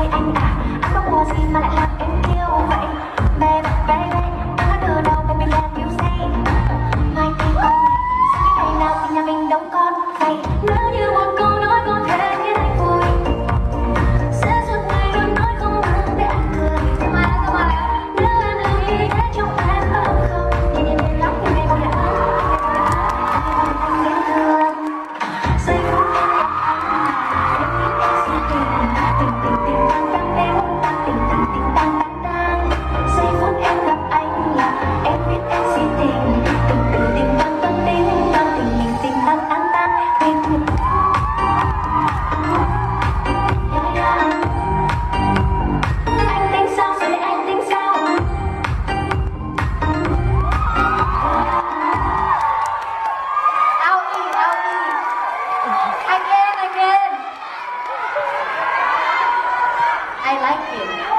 ơi anh à, anh có mùa gì mà lại làm em yêu vậy? Baby, baby, anh nói từ đầu baby làm you say. Mai kia coi này, sau cái ngày nào thì nhà mình đóng con vậy? Nếu như một câu nói có thể khiến anh vui, sẽ suốt ngày luôn nói không ngừng để anh cười. Cơ mà nếu em lưu ý thế trong em có được không? Nhìn lắm thì ngày còn đẹp hơn, anh đến thương. Giây phút em gặp anh, em biết em si tình, tình tình tình đang đang đêm, tình tình tình đang đang đang. Giây phút em gặp anh là em biết em si tình, tình tình tình đang đang đêm, đang tình tình tình đang đang đang. Tình anh tính sao rồi anh tính sao? Again. I like it.